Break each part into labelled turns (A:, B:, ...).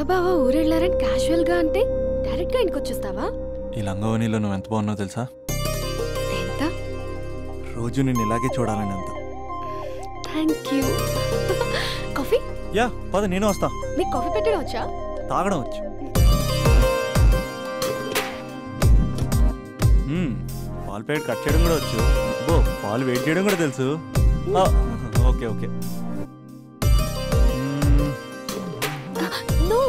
A: బావా ఊరెళ్ళారని క్యాజువల్ గా అంటే డైరెక్ట్ గా ఇంటికి వచ్చేస్తావా?
B: ఈ లంగవనిలో నువ్వు ఎంత బాగున్నావు తెలుసా?
A: ఎంత?
B: రోజు నేను ఇలాగే చూడాలని అంత.
A: Thank you. కాఫీ?
B: యా పద, నేను వస్తా.
A: నీకు కాఫీ పెట్టడం వచ్చా?
B: తాగడం వచ్చు. పాలు ప్యాకెట్ కట్ చేయడం కూడా వచ్చు. పాలు వెయిట్ చేయడం కూడా తెలుసు. Okay okay.
A: నో,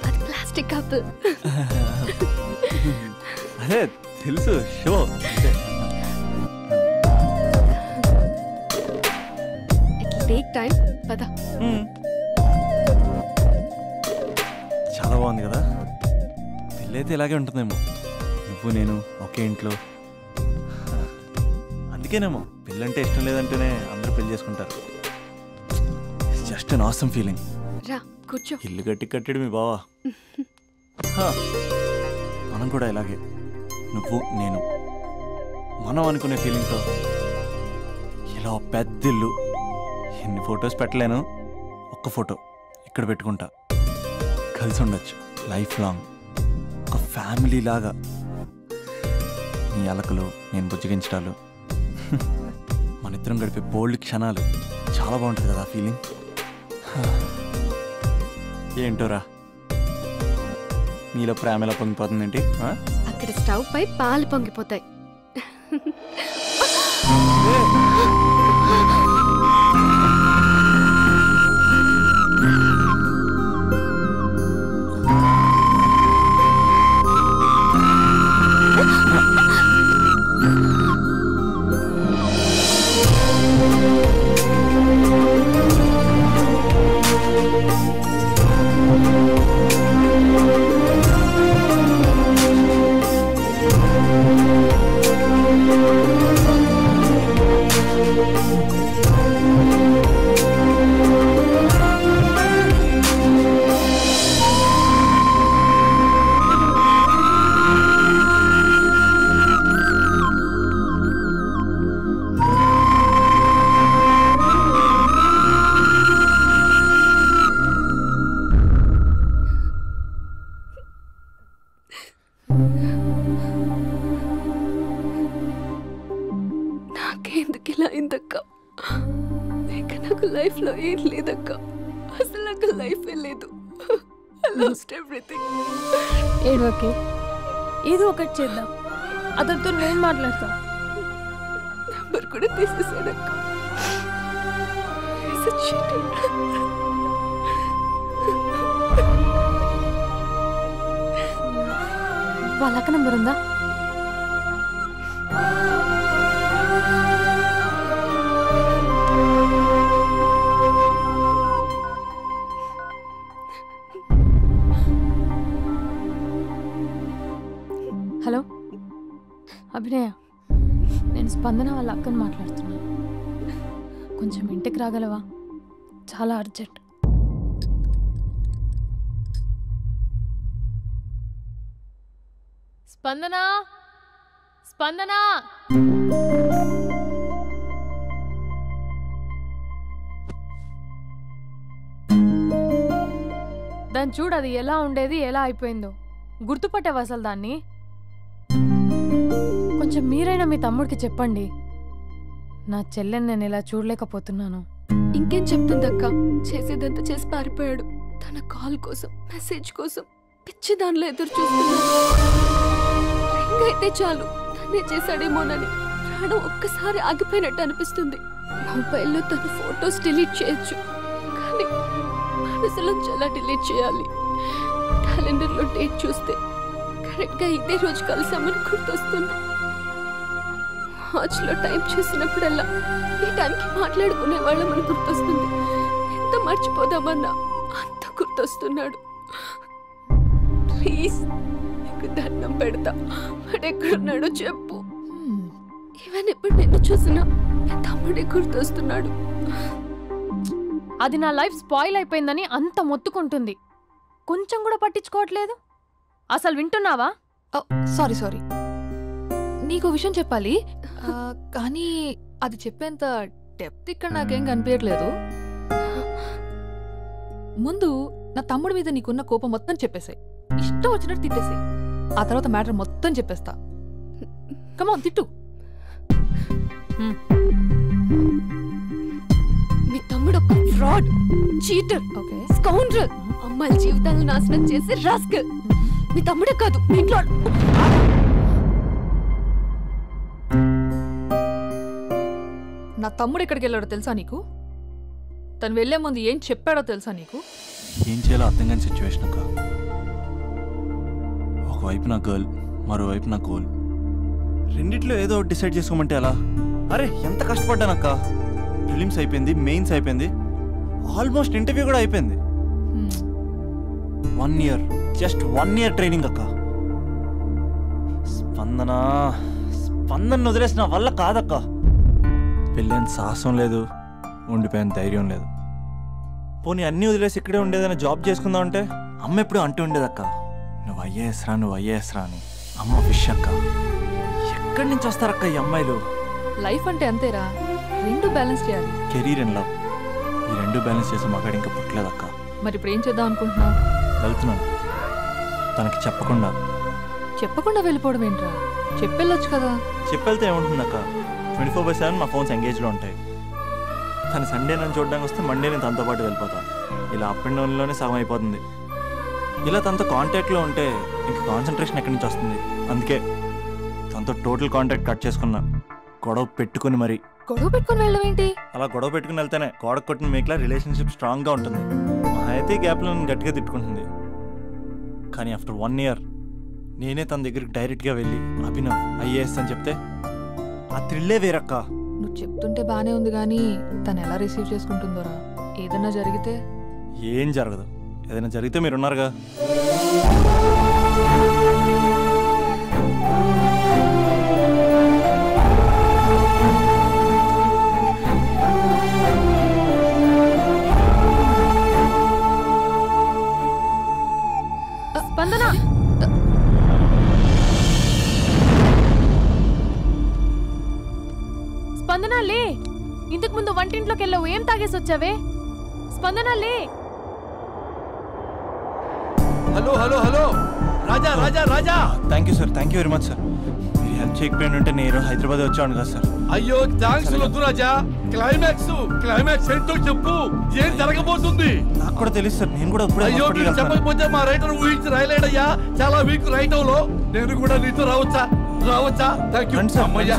A: అది ప్లాస్టిక్ కప్.
B: అదే తెలుసు, షో.
A: It take time. పద.
B: చాలా బాగుంది కదా. పెళ్ళైతే ఇలాగే ఉంటుందేమో, నువ్వు నేను ఒకే ఇంట్లో. అందుకేనేమో పెళ్ళంటే ఇష్టం లేదంటేనే అందరూ పెళ్లి చేసుకుంటారు. Just an awesome feeling.
A: రా కూర్చో.
B: ఇల్లు కట్టాడు మీ బావా. మనం కూడా ఇలాగే, నువ్వు నేను మనం అనుకునే ఫీలింగ్తో ఇలా పెద్ద ఇల్లు. ఎన్ని ఫొటోస్ పెట్టలేను, ఒక్క ఫోటో ఇక్కడ పెట్టుకుంటా. కలిసి ఉండొచ్చు లైఫ్ లాంగ్, ఒక ఫ్యామిలీ లాగా. నీ అలకలు, నేను బుజ్జగించడాలు, మన ఇద్దరం గడిపే బోల్డ్ క్షణాలు. చాలా బాగుంటుంది కదా ఫీలింగ్. ఏంటోరా నీలో ప్రేమ ఎలా పొంగిపోతుంది ఏంటి?
A: అక్కడ స్టవ్ పై పాలు పొంగిపోతాయి. నాకెందుకు ఇలా అయిందక్క? ఇంకా నాకు లైఫ్ లో ఏం లేదక్క. అసలు నాకు లైఫ్ లేదు. I lost everything.
C: ఏడవకే, ఏదో ఒకటి చేద్దాం. అతనితో నేను మాట్లాడతా.
A: నెంబర్ కూడా తీసేసాడక్క. He's a cheater.
C: వాళ్ళ అక్క నంబర్ ఉందా? హలో అభినయ, నేను స్పందన వాళ్ళ అక్కని మాట్లాడుతున్నాను. కొంచెం ఇంటికి రాగలవా? చాలా అర్జెంట్. స్పందన, స్పందన. దాన్ని చూడు, అది ఎలా ఉండేది ఎలా అయిపోయిందో. గుర్తుపట్టావు అసలు దాన్ని? కొంచెం మీరైనా మీ తమ్ముడికి చెప్పండి. నా చెల్లెని నేను ఇలా చూడలేకపోతున్నాను.
A: ఇంకేం చెప్తుందక్క? చేసేదంతా చేసి పారిపోయాడు. తన కాల్ కోసం, మెసేజ్ కోసం పిచ్చి దానిలో ఎదురు చూస్తున్నాడు. రింగ్ అయితే చాలు తనే చేశాడేమోనని ప్రాణం ఒక్కసారి ఆగిపోయినట్టు అనిపిస్తుంది. మొబైల్లో తన ఫొటోస్ డిలీట్ చేయొచ్చు, కానీ మనసులో చాలా డిలీట్ చేయాలి. క్యాలెండర్లో డేట్ చూస్తే కరెక్ట్గా ఇదే రోజు కలిసామని గుర్తొస్తుంది. వాచ్లో టైం చూసినప్పుడల్లా ఈ టైంకి మాట్లాడుకునే వాళ్ళమని గుర్తొస్తుంది. ఎంత మర్చిపోదామన్నా అంత గుర్తొస్తున్నాడు. ప్లీజ్ నీకు దండం పెడతా, వాడు ఎక్కడున్నాడో చెప్పు. ఈవెన్ ఇప్పుడు నిన్ను చూసినా నా తమ్ముడే గుర్తొస్తున్నాడు.
C: అది నా లైఫ్ స్పాయిల్ అయిపోయిందని అంత మొత్తుకుంటుంది. కొంచెం కూడా పట్టించుకోవట్లేదు. అసలు వింటున్నావా?
D: సారీ, నీకు విషయం చెప్పాలి, కానీ అది చెప్పేంత డెప్త్ ఇక్కడ నాకేం కనిపించట్లేదు. ముందు నా తమ్ముడి మీద నీకున్న కోపం మొత్తం చెప్పేసాయి, ఇష్టం వచ్చినట్టు తిట్టేసాయి. ఆ తర్వాత మ్యాటర్ మొత్తం చెప్పేస్తా. కమాన్ తిట్టు.
A: మీ తమ్ముడు ఒక ఫ్రాడ్, చీటర్,
D: ఓకే
A: స్కౌండ్రల్, అమ్మాయిల జీవితాలను నాశనం చేసి రాస్కల్. మీ తమ్ముడే కాదు, మీ ఇంట్లో
D: నా తమ్ముడు ఎక్కడికి వెళ్ళాడో తెలుసా నీకు? తను వెళ్లే ముందు ఏం చెప్పాడో తెలుసా నీకు?
B: ఏం చేయాలో అర్థం కాని సిచ్యువేషన్ అక్క. ఒకవైపు నా గర్ల్, మరోవైపు నా గోల్. రెండిట్లో ఏదో ఒకటి డిసైడ్ చేసుకోమంటే ఎలా? అరే ఎంత కష్టపడ్డానక్క. ప్రిలిమ్స్ అయిపోయింది, మెయిన్స్ అయిపోయింది, ఆల్మోస్ట్ ఇంటర్వ్యూ కూడా అయిపోయింది. 1 year, జస్ట్ 1 year ట్రైనింగ్ అక్క. స్పందన వదిలేసిన వల్ల కాదక్క. పెళ్ళైన సాహసం లేదు, ఉండిపోయిన ధైర్యం లేదు. పోనీ అన్నీ వదిలేసి ఇక్కడే ఉండేదైనా జాబ్ చేసుకుందాం అంటే అమ్మ ఎప్పుడు అంటూ ఉండేదక్క, నువ్వు ఐఏఎస్ రా, నువ్వు ఐఏఎస్ రా అని. అమ్మ ఫిష్ అక్క. ఎక్కడి నుంచి వస్తారక్క ఈ అమ్మాయిలు?
D: లైఫ్ అంటే అంతేరా, రెండు బ్యాలెన్స్ చేయాలి.
B: కెరీర్ అండ్ లవ్, ఈ రెండు బ్యాలెన్స్ చేసే మగాడు ఇంకా పుట్టలేదక్క.
D: మరి ఇప్పుడు ఏం చేద్దాం అనుకుంటున్నావు?
B: వెళ్తున్నాను, తనకి
D: చెప్పకుండా వెళ్ళిపోవడం ఏంట్రా? చెప్పెళ్ళొచ్చు కదా.
B: చెప్పెళ్తే ఏముంటుందక్క, 24/7 మా ఫోన్స్ ఎంగేజ్లో ఉంటాయి. తను సండే నన్ను చూడడానికి వస్తే మండే నేను తనతో పాటు వెళ్ళిపోతాను. ఇలా అప్ అండ్ డౌన్లోనే సగం అయిపోతుంది. ఇలా తనతో కాంటాక్ట్లో ఉంటే ఇంకా కాన్సన్ట్రేషన్ ఎక్కడి నుంచి వస్తుంది? అందుకే తనతో టోటల్ కాంటాక్ట్ కట్ చేసుకున్నా. గొడవ పెట్టుకుని
D: వెళ్ళడం ఏంటి?
B: అలా గొడవ పెట్టుకుని వెళ్తేనే గోడ కొట్టిన మేకలా రిలేషన్షిప్ స్ట్రాంగ్గా ఉంటుంది. అయితే గ్యాప్లో నన్ను గట్టిగా తిట్టుకుంటుంది. కానీ ఆఫ్టర్ 1 year నేనే తన దగ్గరికి డైరెక్ట్గా వెళ్ళి అభినవ్ ఐఏఎస్ అని చెప్తే ఆ థ్రిల్లే వేరక్క.
D: నువ్వు చెప్తుంటే బానే ఉంది కానీ తను ఎలా రిసీవ్ చేసుకుంటుందోరా? ఏదన్నా జరిగితే?
B: ఏం జరగదు. ఏదైనా జరిగితే మీరున్నారుగా.
C: స్పందన, స్పందన లే. ఇంతకు ముందు వంటింట్లోకి వెళ్ళావు, ఏం తాగేసి వచ్చావే? స్పందన లే.
E: Hello hello hello Raja Raja Raja.
B: Thank you sir, thank you very much sir. మీరు హెల్ప్ చేయకపోయిన ఉంటే నేను హైదరాబాద్ వచ్చాను కదా సార్.
E: అయ్యో థ్యాంక్స్ వద్దు రాజా. క్లైమాక్స్ ఏంటో చెప్పు, ఏం జరగబోతుంది?
B: నాకు కూడా తెలుసు సార్, నేను కూడా
E: అయ్యో మీరు చెప్పకపోతే మా రైటర్ ఊహించి రాయలేడయ్యా. చాలా వీక్ రైటవ్ లో. నేను కూడా నీతో రావచ్చా? థ్యాంక్ యూ అమ్మయ్యా.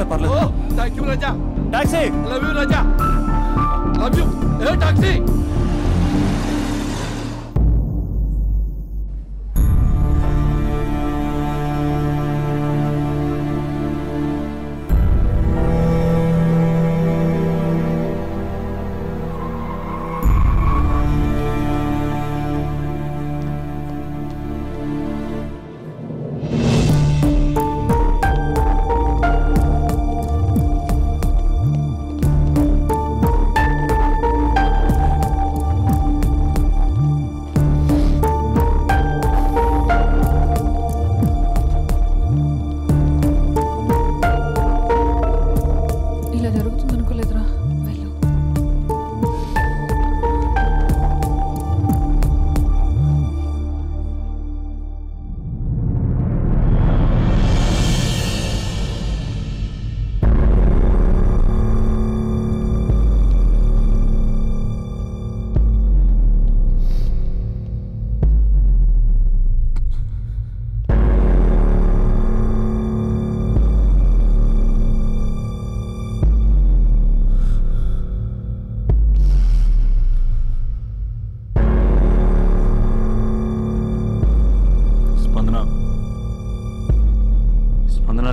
E: Thank you Raja.
B: Taxi.
E: Love you Raja, love you. ఏ టాక్సీ.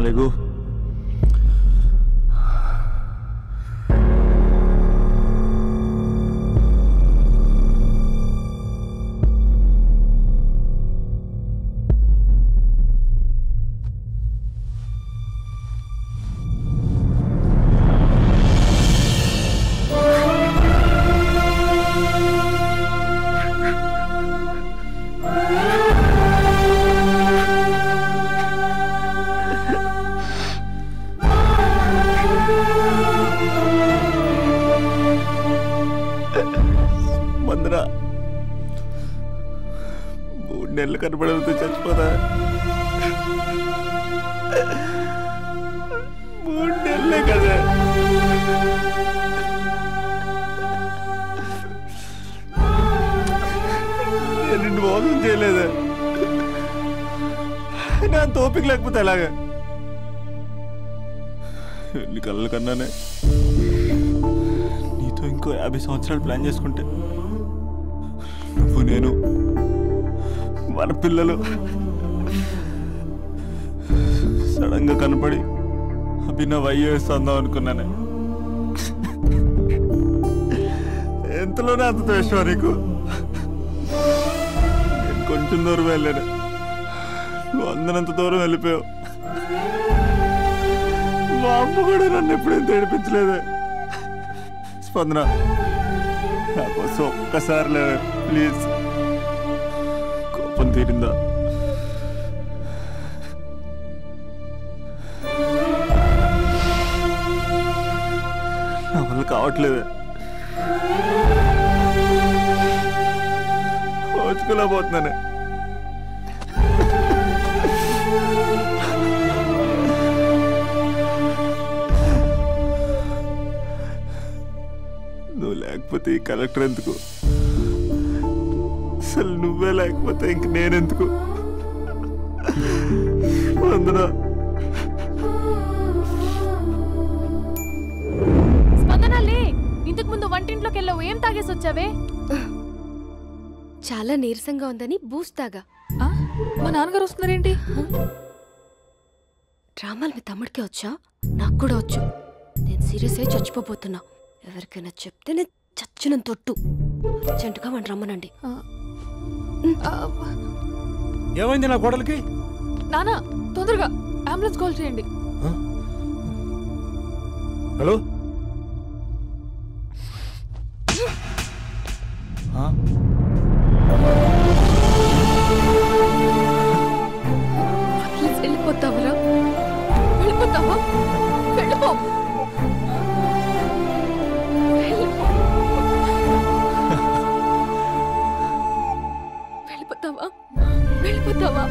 B: లేగు. నెలలు కనపడవుతూ చచ్చిపోతా. 3 నెలలే కదా. నేను నిన్ను మోసం చేయలేదా? నా తోపిక లేకపోతే ఎలాగా? ఎన్ని కళ్ళ కన్నానే నీతో ఇంకో 50 సంవత్సరాలు ప్లాన్ చేసుకుంటే నువ్వు నేను మన పిల్లలు సడన్ గా కనపడి అభినవ్ ఐఏఎస్ అందాం అనుకున్నానే. ఎంతలోనే అంత ద్వేషం నీకు. నేను కొంచెం దూరం వెళ్ళాను, నువ్వు అందనంత దూరం వెళ్ళిపోయావు. మా అమ్మ కూడా నన్ను ఎప్పుడేం ఏడిపించలేదే. స్పందన, నా కోసం ఒక్కసారి లేవే ప్లీజ్. కోపం తీరిందా? నా వల్ల కావట్లేదే. ఓచుకోలేకపోతున్నానే. నువ్వు లేకపోతే ఈ కలెక్టర్ ఎందుకు? అసలు నువ్వే లేకపోతే ఇంక నేనెందుకు? స్పందన,
C: స్పందనలే, ఇంతకు ముందు వంటింట్లోకి వెళ్ళావు, ఏం తాగేసి వచ్చావే?
A: చాలా నీరసంగా ఉందని బూస్ట్ తాగా.
D: మా నాన్నగారు వస్తున్నారేంటి?
A: డ్రామాలు మీ తమ్ముడికే వచ్చా? నాకు కూడా వచ్చు. నేను సీరియస్ అయి చచ్చిపోతున్నా. ఎవరికైనా చెప్తే నేను చచ్చిన తొట్టు. అర్జెంటుగా వాడిని రమ్మనండి.
E: ఏమైంది నా కోడలికి?
D: నానా, తొందరగా అంబులెన్స్ కాల్ చేయండి.
E: హలో,
A: వెళ్ళిపోతావరా? వెళ్ళిపోతావా? వెళ్ళిపో. వెళ్ళిపోతావా? వెళ్ళిపోతావా?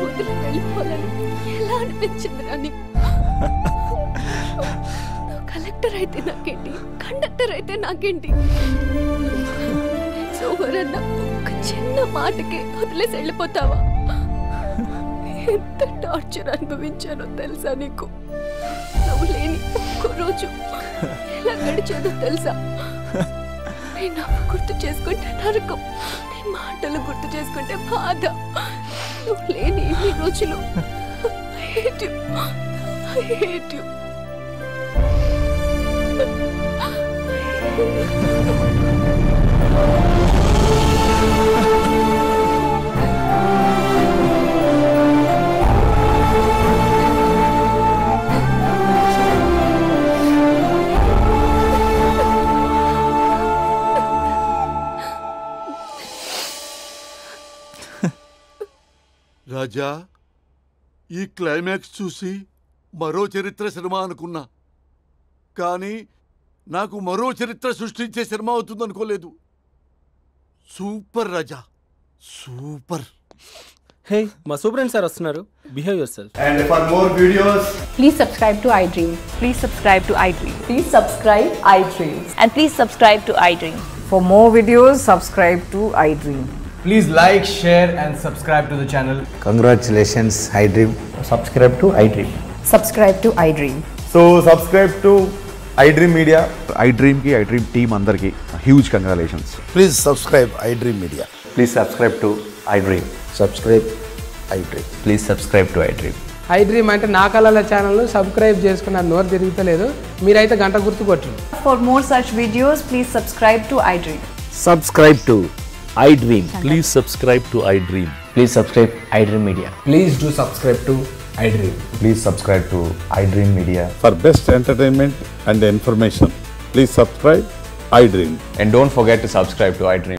A: వదిలి వెళ్ళిపోవాలని ఎలా అనిపించిందిరా నీకు? కలెక్టర్ అయితే నాకేంటి, కండక్టర్ అయితే నాకేంటి? సోమరన్న ఒక చిన్న మాటకే వదిలేసి వెళ్ళిపోతావా? ఎంత టార్చర్ అనుభవించానో తెలుసా నీకు? నువ్వు లేని ఒక్కో రోజు ఎలా గడిచానో తెలుసా? నీ నవ్వు గుర్తు చేసుకుంటే నరకం, నీ మాటలు గుర్తు చేసుకుంటే బాధ. నువ్వు లేని ఇన్ని రోజులు I hate you. I hate you.
E: రాజా, ఈ క్లైమాక్స్ చూసి మరో చరిత్ర సినిమా అనుకున్నా, కానీ నాకు మరో చరిత్ర సృష్టించే సినిమా అవుతుందనుకోలేదు. సూపర్ రాజా, సూపర్.
F: Hey, మా సూపరెంట్ సార్ వస్తున్నారు. Behave yourself.
G: And for more videos,
H: Please subscribe to iDream.
I: Please subscribe to iDream.
H: Please subscribe iDream.
I: And please subscribe to iDream.
H: For more videos, subscribe to iDream.
G: please like, share and subscribe to the channel.
J: Congratulations, iDream.
G: Subscribe to iDream.
H: Subscribe to iDream.
J: So subscribe to iDream Media. iDream ki iDream team andarki huge congratulations.
K: Please subscribe iDream Media.
J: Please subscribe to iDream.
K: Subscribe iDream.
J: Please subscribe to iDream.
L: iDream అంటే నా కళల channel subscribe చేసుకున్న నోరు తిరుగుతలేదు, మీరైతే గంట గుర్తు కొట్టండి.
I: For more such videos, please subscribe to iDream.
J: Subscribe to iDream.
E: Please subscribe to iDream.
J: Please subscribe iDream Media.
G: Please do subscribe to iDream.
J: Please subscribe to iDream Media.
K: For best entertainment and information, please subscribe iDream.
J: And don't forget to subscribe to iDream.